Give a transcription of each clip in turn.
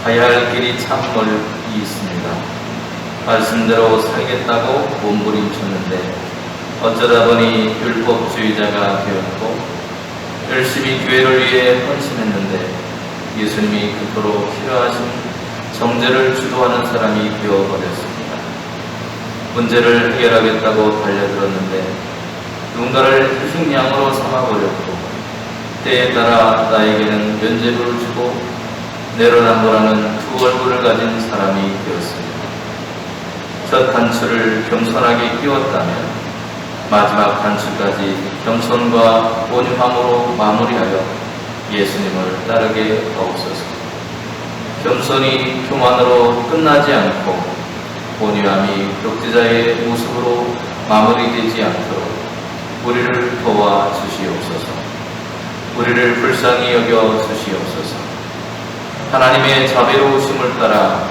가야 할 길이 참 멀리 있습니다. 말씀대로 살겠다고 몸부림쳤는데 어쩌다 보니 율법주의자가 되었고 열심히 교회를 위해 헌신했는데 예수님이 그토록 필요하신 정죄를 주도하는 사람이 되어버렸습니다. 문제를 해결하겠다고 달려들었는데 누군가를 희생양으로 삼아버렸고 때에 따라 나에게는 면죄부를 주고 내로남불하는 두 얼굴을 가진 사람이 되었습니다. 첫 단추를 겸손하게 끼웠다면 마지막 단추까지 겸손과 온유함으로 마무리하여 예수님을 따르게 하옵소서. 겸손이 교만으로 끝나지 않고 온유함이 독재자의 모습으로 마무리되지 않도록 우리를 도와 주시옵소서. 우리를 불쌍히 여겨 주시옵소서. 하나님의 자비로우심을 따라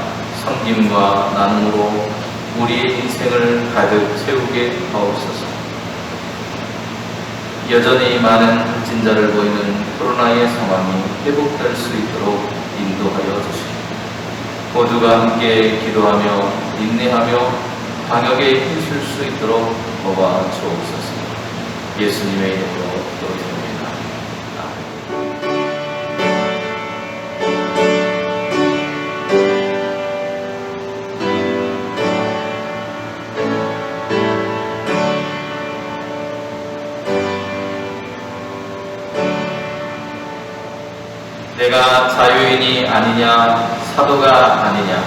섬김과 나눔으로 우리의 인생을 가득 채우게 하옵소서. 여전히 많은 확진자를 보이는 코로나의 상황이 회복될 수 있도록 인도하여 주시옵소서. 모두가 함께 기도하며 인내하며 방역에 힘쓸 수 있도록 도와 주옵소서. 예수님의 이름으로 기도드립니다. 내가 자유인이 아니냐 사도가 아니냐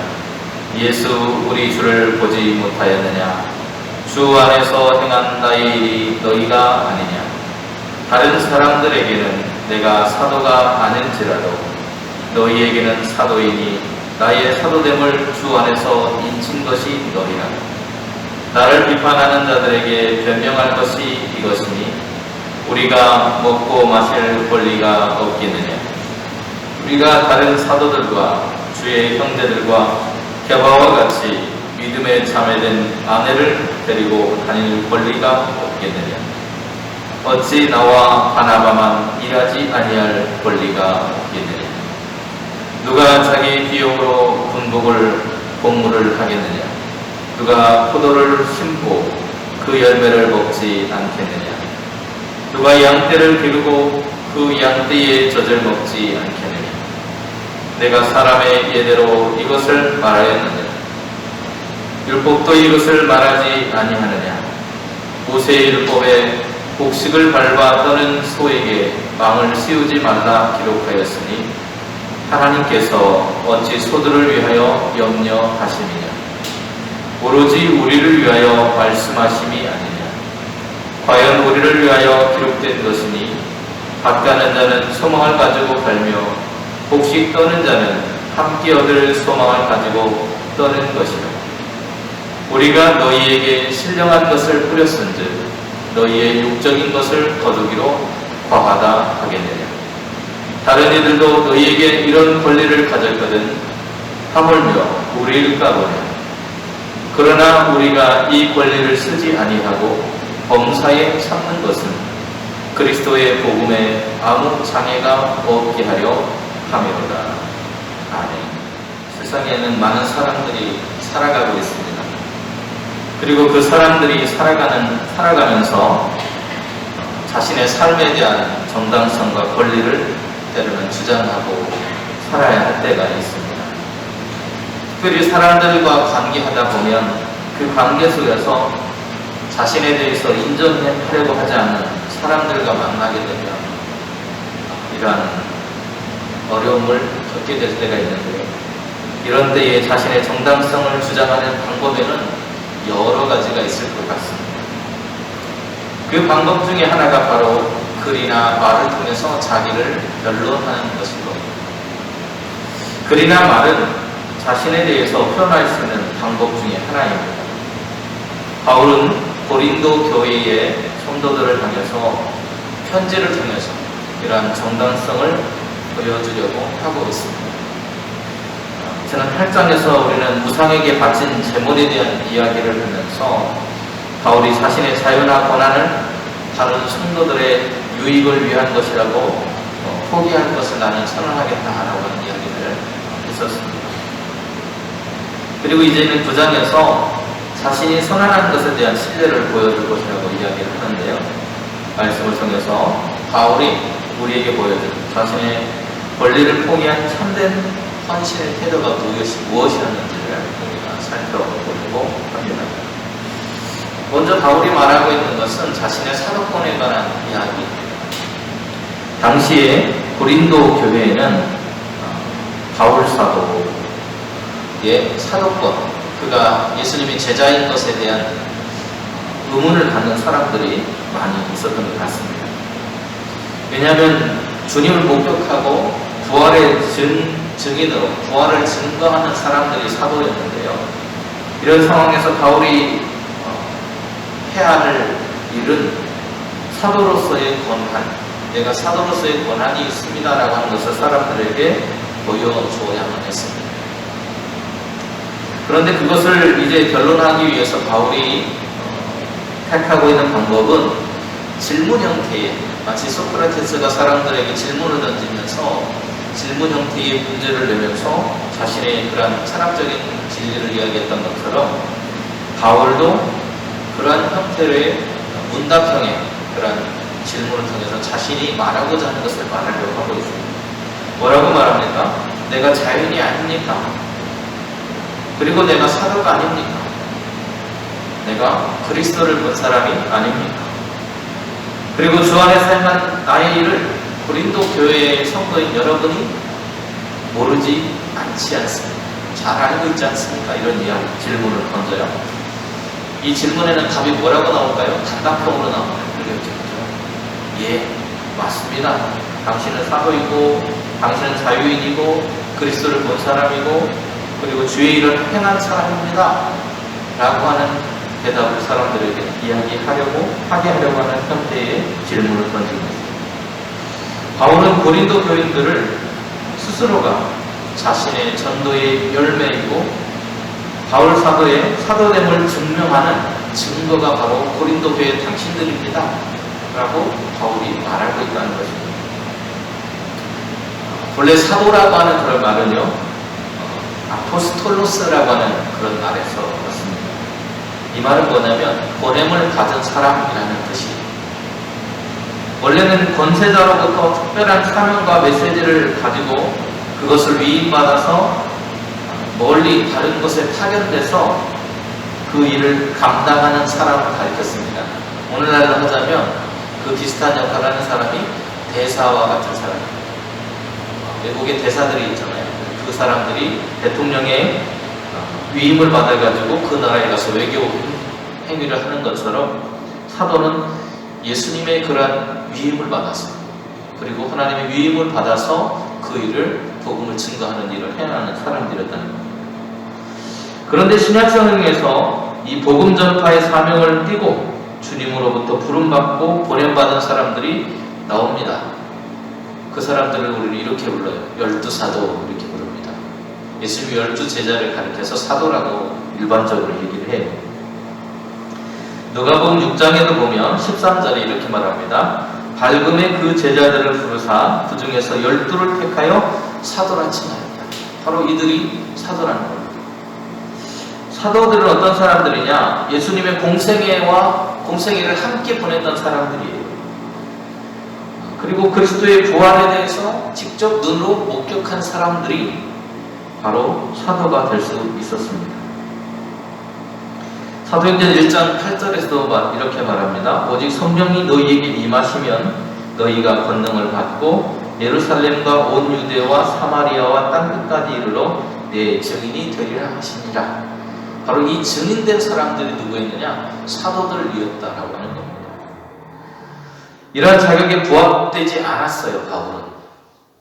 예수 우리 주를 보지 못하였느냐 주 안에서 행한 나의 일이 너희가 아니냐 다른 사람들에게는 내가 사도가 아닌지라도 너희에게는 사도이니 나의 사도됨을 주 안에서 인친 것이 너희라. 나를 비판하는 자들에게 변명할 것이 이것이니 우리가 먹고 마실 권리가 없겠느냐. 우리가 다른 사도들과 주의 형제들과 게바와 같이 믿음에 참여된 아내를 데리고 다닐 권리가 없겠느냐. 어찌 나와 바나바만 일하지 아니할 권리가 없겠느냐. 누가 자기 비용으로 공물을 하겠느냐. 누가 포도를 심고 그 열매를 먹지 않겠느냐. 누가 양떼를 기르고 그 양떼의 젖을 먹지 않겠느냐. 내가 사람의 예대로 이것을 말하였느냐. 율법도 이것을 말하지 아니하느냐. 모세의 율법에 곡식을 밟아 떠는 소에게 망을 씌우지 말라 기록하였으니 하나님께서 어찌 소들을 위하여 염려하심이냐. 오로지 우리를 위하여 말씀하심이 아니냐. 과연 우리를 위하여 기록된 것이니 밭 가는 자는 소망을 가지고 갈며 곡식 떠는 자는 함께 얻을 소망을 가지고 떠는 것이라. 우리가 너희에게 신령한 것을 뿌렸은즉 너희의 육적인 것을 거두기로 과하다 하겠느냐. 다른 이들도 너희에게 이런 권리를 가졌거든 하물며 우리일까 보냐. 그러나 우리가 이 권리를 쓰지 아니하고 범사에 참는 것은 그리스도의 복음에 아무 장애가 없게 하려 함이로다. 아멘. 세상에는 많은 사람들이 살아가고 있습니다. 그리고 그 사람들이 살아가면서 자신의 삶에 대한 정당성과 권리를 때로는 주장하고 살아야 할 때가 있습니다. 특별히 사람들과 관계하다 보면 그 관계 속에서 자신에 대해서 인정하려고 하지 않는 사람들과 만나게 되면 이러한 어려움을 겪게 될 때가 있는데, 이런 때에 자신의 정당성을 주장하는 방법에는 여러 가지가 있을 것 같습니다. 그 방법 중에 하나가 바로 글이나 말을 통해서 자기를 변론하는 것이고, 글이나 말은 자신에 대해서 표현할 수 있는 방법 중에 하나입니다. 바울은 고린도 교회의 성도들을 향해서 편지를 통해서 이러한 정당성을 보여주려고 하고 있습니다. 저는 8장에서 우리는 무상에게 바친 제물에 대한 이야기를 하면서 바울이 자신의 자유나 권한을 다른 성도들의 유익을 위한 것이라고 포기할 것을 나는 선언하겠다라고 하는 이야기를 했었습니다. 그리고 이제는 9장에서 자신이 선언한 것에 대한 신뢰를 보여줄 것이라고 이야기를 하는데요. 말씀을 통해서 바울이 우리에게 보여준 자신의 권리를 포기한 참된 헌신의 태도가 무엇이었는지를 우리가 살펴보려고 합니다. 먼저 바울이 말하고 있는 것은 자신의 사도권에 관한 이야기입니다. 당시에 고린도 교회에는 바울 사도의 사도권, 그가 예수님의 제자인 것에 대한 의문을 갖는 사람들이 많이 있었던 것 같습니다. 왜냐하면 주님을 목격하고 부활의 증인으로 부활을 증거하는 사람들이 사도였는데요. 이런 상황에서 바울이 해야 할 일은 사도로서의 권한, 내가 사도로서의 권한이 있습니다라고 하는 것을 사람들에게 보여주어야만 했습니다. 그런데 그것을 이제 변론하기 위해서 바울이 택하고 있는 방법은 질문 형태의, 마치 소크라테스가 사람들에게 질문을 던지면서 질문 형태의 문제를 내면서 자신의 그러한 철학적인 진리를 이야기했던 것처럼 바울도 그러한 형태의 문답형의 그러한 질문을 통해서 자신이 말하고자 하는 것을 말하려고 하고 있습니다. 뭐라고 말합니까? 내가 자연이 아닙니까? 그리고 내가 사도가 아닙니까? 내가 그리스도를 본 사람이 아닙니까? 그리고 주 안에서 행한 나의 일을 고린도 교회의 성도인 여러분이 모르지 않지 않습니까? 잘 알고 있지 않습니까? 이런 질문을 던져요. 이 질문에는 답이 뭐라고 나올까요? 단답형으로 나옵니다. 예, 맞습니다. 당신은 사도이고, 당신은 자유인이고, 그리스도를 본 사람이고, 그리고 주의 일을 행한 사람입니다. 라고 하는 대답을 사람들에게 하게 하려고 하는 형태의 질문을 던집니다. 바울은 고린도 교인들을 스스로가 자신의 전도의 열매이고 바울 사도의 사도됨을 증명하는 증거가 바로 고린도 교회 당신들입니다. 라고 바울이 말하고 있다는 것입니다. 본래 사도라고 하는 그런 말은요, 아포스톨로스라고 하는 그런 말에서 왔습니다. 이 말은 뭐냐면 보냄을 받은 사람이라는 뜻이에요. 원래는 권세자로부터 특별한 사명과 메시지를 가지고 그것을 위임받아서 멀리 다른 곳에 파견돼서 그 일을 감당하는 사람을 가리켰습니다. 오늘날로 하자면 그 비슷한 역할을 하는 사람이 대사와 같은 사람입니다. 외국의 대사들이 있잖아요. 그 사람들이 대통령의 위임을 받아가지고 그 나라에 가서 외교 행위를 하는 것처럼 사도는 예수님의 그러한 위임을 받아서, 그리고 하나님의 위임을 받아서 그 일을, 복음을 증거하는 일을 해나가는 사람들이었다는 겁니다. 그런데 신약성경에서 이 복음 전파의 사명을 띠고 주님으로부터 부름받고 보냄받은 사람들이 나옵니다. 그 사람들을 우리는 이렇게 불러요. 12사도 이렇게 부릅니다. 예수님이 12제자를 가리켜서 사도라고 일반적으로 얘기를 해요. 누가복음 6장에도 보면 13절에 이렇게 말합니다. 발금에 그 제자들을 부르사 그 중에서 12를 택하여 사도라 칭하였다. 바로 이들이 사도라는 겁니다. 사도들은 어떤 사람들이냐? 예수님의 공생애를 함께 보냈던 사람들이에요. 그리고 그리스도의 부활에 대해서 직접 눈으로 목격한 사람들이 바로 사도가 될 수 있었습니다. 사도행전 1장 8절에서도 이렇게 말합니다. 오직 성령이 너희에게 임하시면 너희가 권능을 받고 예루살렘과 온 유대와 사마리아와 땅끝까지 이르러 내 증인이 되리라 하시니라. 바로 이 증인된 사람들이 누구였느냐? 사도들이었다라고 하는 겁니다. 이러한 자격에 부합되지 않았어요. 바울은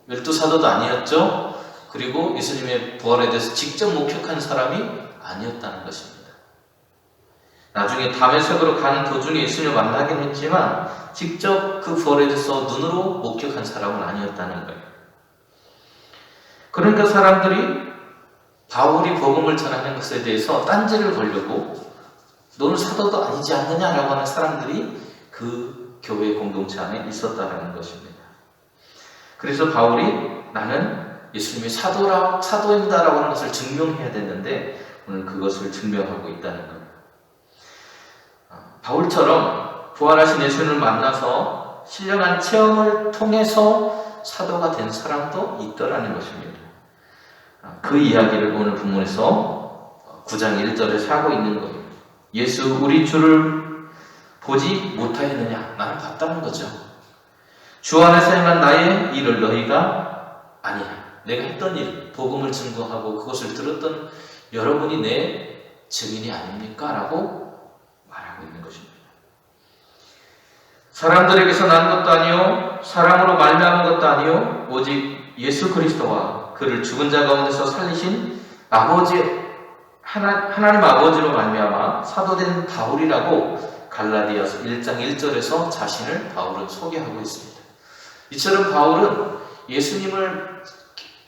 12사도도 아니었죠. 그리고 예수님의 부활에 대해서 직접 목격한 사람이 아니었다는 것입니다. 나중에 다메섹으로 가는 도중에 예수님을 만나긴 했지만 직접 그 부활에 대해서 눈으로 목격한 사람은 아니었다는 거예요. 그러니까 사람들이 바울이 복음을 전하는 것에 대해서 딴지를 걸려고 너는 사도도 아니지 않느냐라고 하는 사람들이 그 교회 공동체 안에 있었다는 것입니다. 그래서 바울이 나는 예수님의 사도입니다라고 하는 것을 증명해야 되는데 오늘 그것을 증명하고 있다는 겁니다. 바울처럼 부활하신 예수님을 만나서 신령한 체험을 통해서 사도가 된 사람도 있더라는 것입니다. 그 이야기를 오늘 본문에서 9장 1절에 하고 있는 거예요. 예수 우리 주를 보지 못하였느냐? 나는 봤다는 거죠. 주 안에서 행한 나의 일을 너희가 아니야. 내가 했던 일, 복음을 증거하고 그것을 들었던 여러분이 내 증인이 아닙니까? 라고 말하고 있는 것입니다. 사람들에게서 난 것도 아니요 사람으로 말미암은 것도 아니요 오직 예수 그리스도와 그를 죽은 자 가운데서 살리신 하나님 아버지로 말미암아 사도된 바울이라고 갈라디아서 1장 1절에서 자신을 바울은 소개하고 있습니다. 이처럼 바울은 예수님을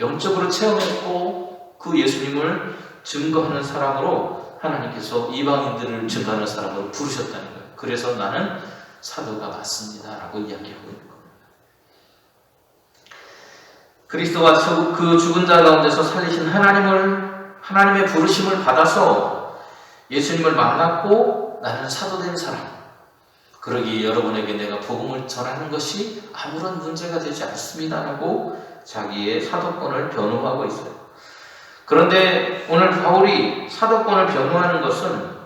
영적으로 체험했고 그 예수님을 증거하는 사람으로 하나님께서 이방인들을 증거하는 사람으로 부르셨다는 거예요. 그래서 나는 사도가 맞습니다 라고 이야기하고 있는 겁니다. 그리스도가 그 죽은 자 가운데서 살리신 하나님의 부르심을 받아서 예수님을 만났고 나는 사도된 사람, 그러기에 여러분에게 내가 복음을 전하는 것이 아무런 문제가 되지 않습니다라고 자기의 사도권을 변호하고 있어요. 그런데 오늘 바울이 사도권을 변호하는 것은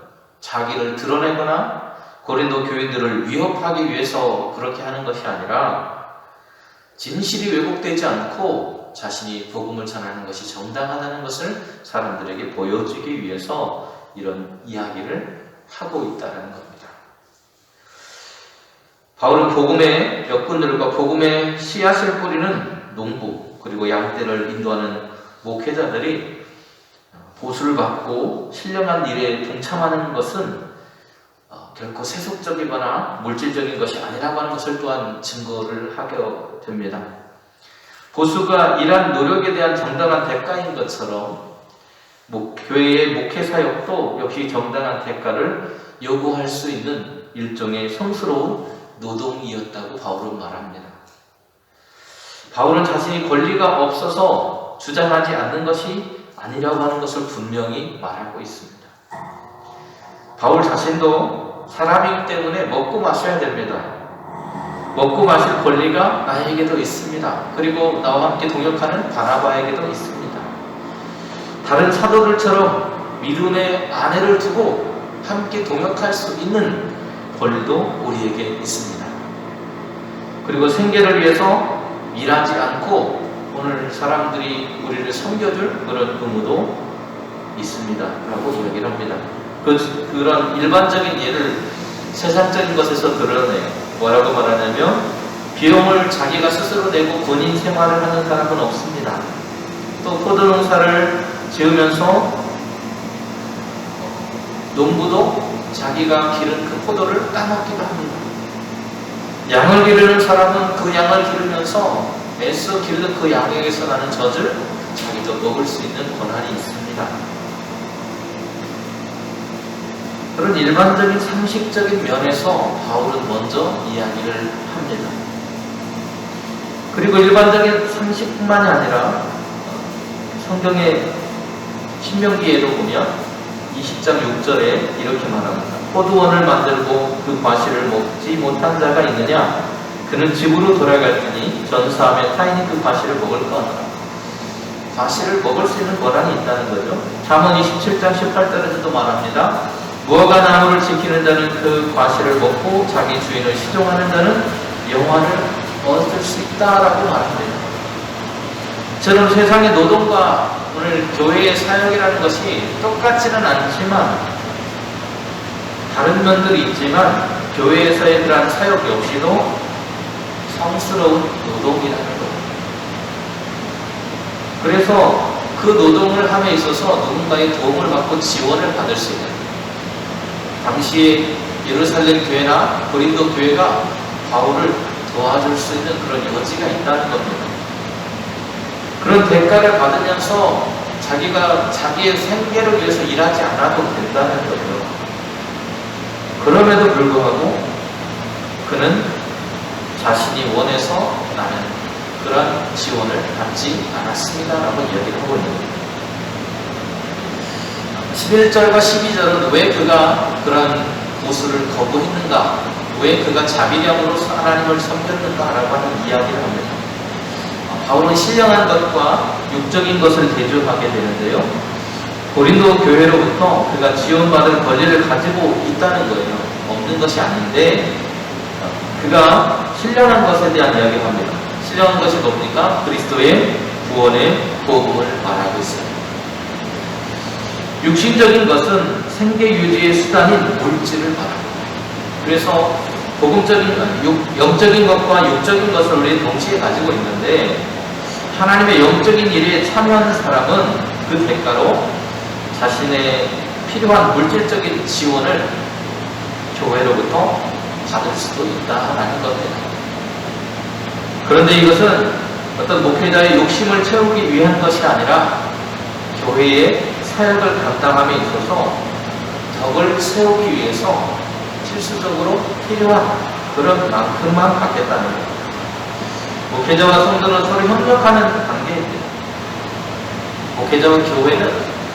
자기를 드러내거나 고린도 교인들을 위협하기 위해서 그렇게 하는 것이 아니라 진실이 왜곡되지 않고 자신이 복음을 전하는 것이 정당하다는 것을 사람들에게 보여주기 위해서 이런 이야기를 하고 있다는 겁니다. 바울은 복음의 역군들과 복음의 씨앗을 뿌리는 농부 그리고 양떼를 인도하는 목회자들이 보수를 받고 신령한 일에 동참하는 것은 결코 세속적이거나 물질적인 것이 아니라고 하는 것을 또한 증거를 하게 됩니다. 보수가 일한 노력에 대한 정당한 대가인 것처럼 교회의 목회 사역도 역시 정당한 대가를 요구할 수 있는 일종의 성스러운 노동이었다고 바울은 말합니다. 바울은 자신이 권리가 없어서 주장하지 않는 것이 아니라고 하는 것을 분명히 말하고 있습니다. 바울 자신도 사람이기 때문에 먹고 마셔야 됩니다. 먹고 마실 권리가 나에게도 있습니다. 그리고 나와 함께 동역하는 바나바에게도 있습니다. 다른 사도들처럼 믿음의 아내를 두고 함께 동역할 수 있는 권리도 우리에게 있습니다. 그리고 생계를 위해서 일하지 않고 오늘 사람들이 우리를 섬겨줄 그런 의무도 있습니다 라고 이야기를 합니다. 그런 일반적인 예를 세상적인 것에서 드러내요. 뭐라고 말하냐면 비용을 자기가 스스로 내고 본인 생활을 하는 사람은 없습니다. 또 포도농사를 지으면서 농부도 자기가 기른 그 포도를 따먹기도 합니다. 양을 기르는 사람은 그 양을 기르면서 애써 기르는 그 양에게서 나는 젖을 자기도 먹을 수 있는 권한이 있습니다. 그런 일반적인 상식적인 면에서 바울은 먼저 이야기를 합니다. 그리고 일반적인 상식뿐만이 아니라 성경의 신명기에도 보면 20장 6절에 이렇게 말합니다. 포도원을 만들고 그 과실을 먹지 못한 자가 있느냐? 그는 집으로 돌아갈 테니 전사하며 타인이 그 과실을 먹을 거니라. 과실을 먹을 수 있는 권한이 있다는 거죠. 잠언 27장 18절에서도 말합니다. 무화과 나무를 지키는 자는 그 과실을 먹고 자기 주인을 시종하는 자는 영화를 얻을 수 있다라고 말합니다. 저는 세상의 노동과 오늘 교회의 사역이라는 것이 똑같지는 않지만 다른 면들이 있지만 교회에서의 그러한 사역 역시도 성스러운 노동이라는 것. 그래서 그 노동을 함에 있어서 누군가의 도움을 받고 지원을 받을 수 있는 당시에 예루살렘 교회나 고린도 교회가 바울을 도와줄 수 있는 그런 여지가 있다는 겁니다. 그런 대가를 받으면서 자기가 자기의 생계를 위해서 일하지 않아도 된다는 거죠. 그럼에도 불구하고 그는 자신이 원해서 나는 그런 지원을 받지 않았습니다라고 이야기를 하고 있는 겁니다. 11절과 12절은 왜 그가 그런 보수를 거부했는가, 왜 그가 자비량으로 하나님을 섬겼는가라고 하는 이야기를 합니다. 바울은 신령한 것과 육적인 것을 대조하게 되는데요. 고린도 교회로부터 그가 지원받을 권리를 가지고 있다는 거예요. 없는 것이 아닌데 그가 신령한 것에 대한 이야기를 합니다. 신령한 것이 뭡니까? 그리스도의 구원의 복음을 말하고 있어요. 육신적인 것은 생계 유지의 수단인 물질을 말합니다. 그래서 영적인 것과 육적인 것을 우리는 동시에 가지고 있는데 하나님의 영적인 일에 참여하는 사람은 그 대가로 자신의 필요한 물질적인 지원을 교회로부터 받을 수도 있다라는 겁니다. 그런데 이것은 어떤 목회자의 욕심을 채우기 위한 것이 아니라 교회의 사역을 감당함에 있어서 덕을 세우기 위해서 필수적으로 필요한 그런 만큼만 받겠다는 겁니다. 목회자와 성도는 서로 협력하는 관계 관계입니다. 목회자와 교회는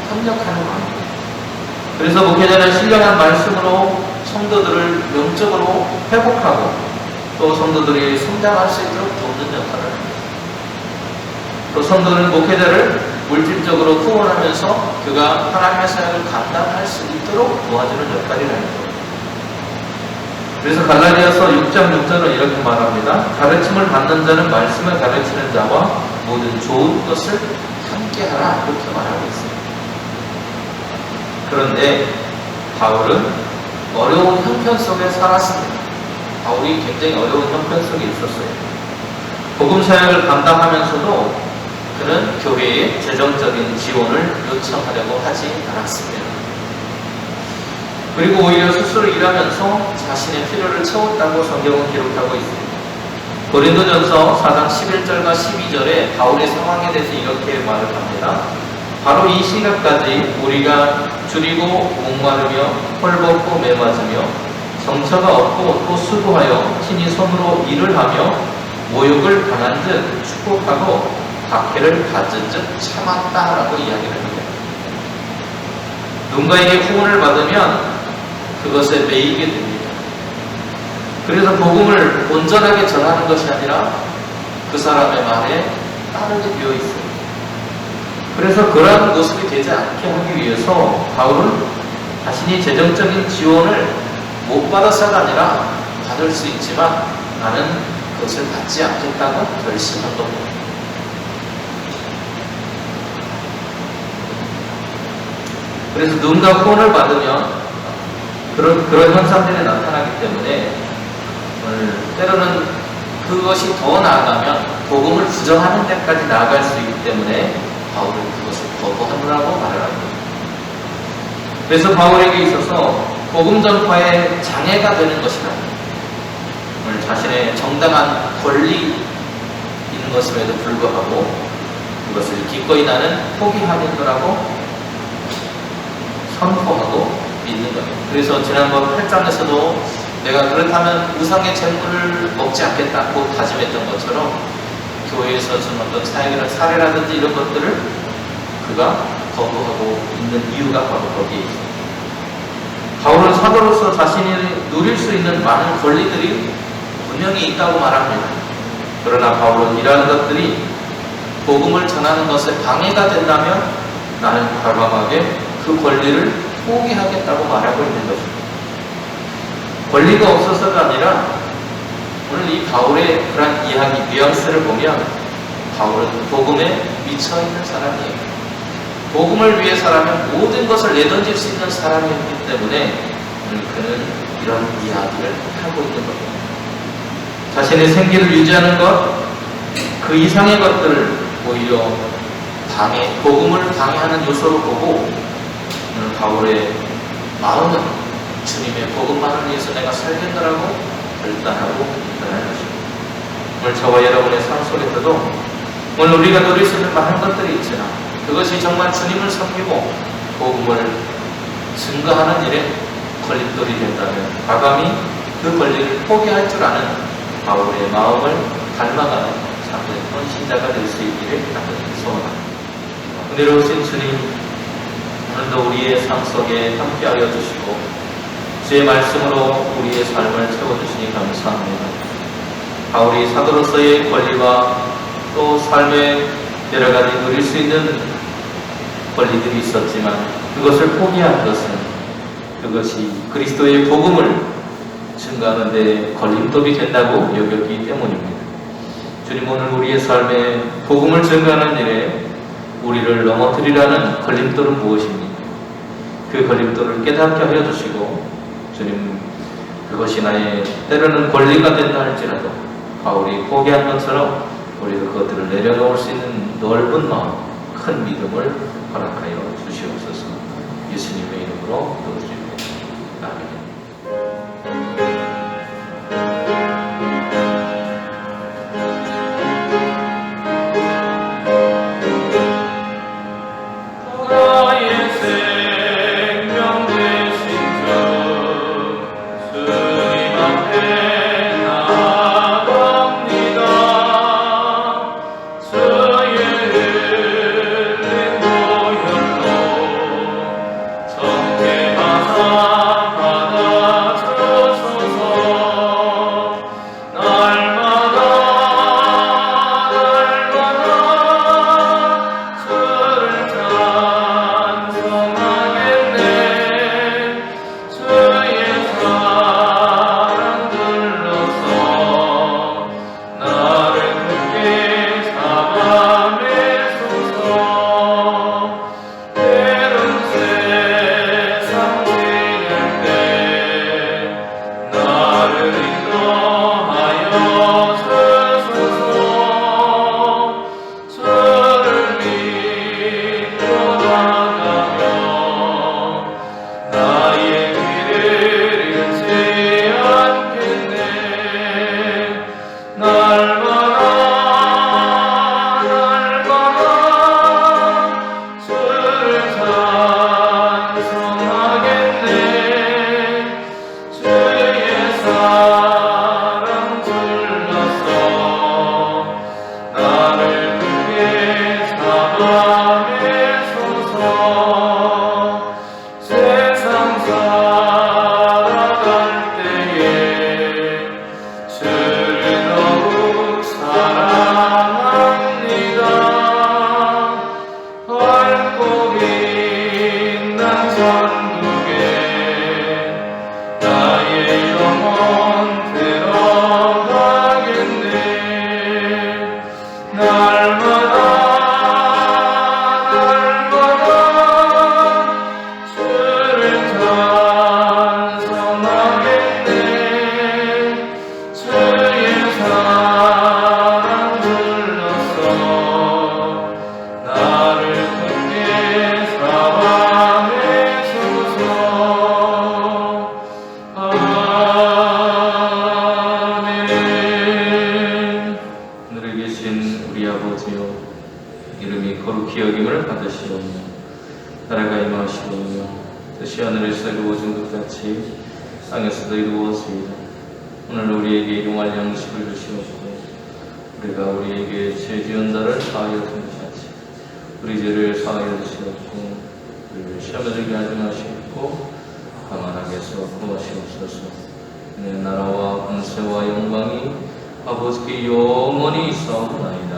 협력하는 관계. 그래서 목회자는 신령한 말씀으로 성도들을 영적으로 회복하고 또 성도들이 성장할 수 있도록 돕는 역할을 합니다. 또 성도는 목회자를 물질적으로 후원하면서 그가 하나님의 사역을 감당할 수 있도록 도와주는 역할이라는 겁니다. 그래서 갈라디아서 6장 6절은 이렇게 말합니다. 가르침을 받는 자는 말씀을 가르치는 자와 모든 좋은 것을 함께하라, 이렇게 말하고 있습니다. 그런데 바울은 어려운 형편 속에 살았습니다. 바울이 굉장히 어려운 형편 속에 있었어요. 복음 사역을 감당하면서도 그는 교회에 재정적인 지원을 요청하려고 하지 않았습니다. 그리고 오히려 스스로 일하면서 자신의 필요를 채웠다고 성경은 기록하고 있습니다. 고린도전서 4장 11절과 12절에 바울의 상황에 대해서 이렇게 말을 합니다. 바로 이 시각까지 우리가 줄이고 목마르며 헐벗고 매맞으며 정처가 없고 또 수고하여 친히 손으로 일을 하며 모욕을 당한 듯 축복하고 박해를 받은 듯 참았다라고 이야기를 합니다. 누군가에게 후원을 받으면 그것에 매이게 됩니다. 그래서 복음을 온전하게 전하는 것이 아니라 그 사람의 말에 따르게 되어 있습니다. 그래서 그러한 모습이 되지 않게 하기 위해서 바울은 자신이 재정적인 지원을 못 받아서가 아니라 받을 수 있지만 나는 그것을 받지 않겠다고 결심한 겁니다. 그래서 누군가 후원을 받으면 그런 현상들이 나타나기 때문에 때로는 그것이 더 나아가면 복음을 부정하는 데까지 나아갈 수 있기 때문에 바울은 그것을 거부하느라고 말을 합니다. 그래서 바울에게 있어서 복음 전파에 장애가 되는 것이다. 자신의 정당한 권리 있는 것임에도 불구하고 그것을 기꺼이 나는 포기하겠노라고 선포하고 믿는 겁니다. 그래서 지난번 8장에서도 내가 그렇다면 우상의 재물을 먹지 않겠다고 다짐했던 것처럼 교회에서 준 어떤 사역이나 사례라든지 이런 것들을 그가 거부하고 있는 이유가 바로 거기에 있습니다. 바울은 사도로서 자신이 누릴 수 있는 많은 권리들이 분명히 있다고 말합니다. 그러나 바울은 이러한 것들이 복음을 전하는 것에 방해가 된다면 나는 과감하게 그 권리를 포기하겠다고 말하고 있는 것입니다. 권리가 없어서가 아니라 오늘 이 바울의 그런 이야기, 뉘앙스를 보면 바울은 복음에 미쳐있는 사람이에요. 복음을 위해서라면 모든 것을 내던질 수 있는 사람이었기 때문에 오늘 그는 이런 이야기를 하고 있는 겁니다. 자신의 생계를 유지하는 것, 그 이상의 것들을 오히려 복음을 방해하는 요소로 보고 오늘 바울의 마음은 주님의 복음만을 위해서 내가 살겠다라고 결단하고 있다는 것입니다. 오늘 저와 여러분의 삶 속에서도 오늘 우리가 누릴 수 있는 많은 것들이 있지만 그것이 정말 주님을 섬기고 복음을 증거하는 일에 걸림돌이 된다면 과감히 그 권리를 포기할 줄 아는 바울의 마음을 닮아가는 참된 신자가 될 수 있기를 간절히 소원합니다. 은혜로우신 주님, 오늘도 우리의 삶 속에 함께하여 주시고 주의 말씀으로 우리의 삶을 채워주시니 감사합니다. 바울이 사도로서의 권리와 또 삶의 여러 가지 누릴 수 있는 권리들이 있었지만 그것을 포기한 것은 그것이 그리스도의 복음을 증거하는 데 걸림돌이 된다고 여겼기 때문입니다. 주님, 오늘 우리의 삶에 복음을 증거하는 일에 우리를 넘어뜨리라는 걸림돌은 무엇입니까? 그 걸림돌을 깨닫게 하여 주시고 주님, 그것이 나의 때로는 권리가 된다 할지라도 바울이 포기한 것처럼 우리도 그것들을 내려놓을 수 있는 넓은 마음, 큰 믿음을 허락하여 주시옵소서. 예수님의 이름으로 기도드립니다. 아멘. 주의 천국에 나의 영혼 들어가겠네. 날마다 주를 찬송하겠네. 주의 사랑 불러서 나를 굳게 사랑해주소. 아멘. 하늘에 계신 우리 아버지여, 이름이 거룩히 여김을 받으시오며 나라가 임하시오며 뜻이 하늘에서 이루어진 것 같이 땅에서도 이루어지이다. 오늘 우리에게 일용할 양식을 주시옵고 우리가 우리에게 죄 지은 자를 사하여 주시옵소서. 우리 죄를 사하여 주시옵고 우리를 시험에 들게 하지 마시옵고 다만 악에서 구하시옵소서. 내 나라와 권세와 영광이 아버지께 영원히 있사옵나이다.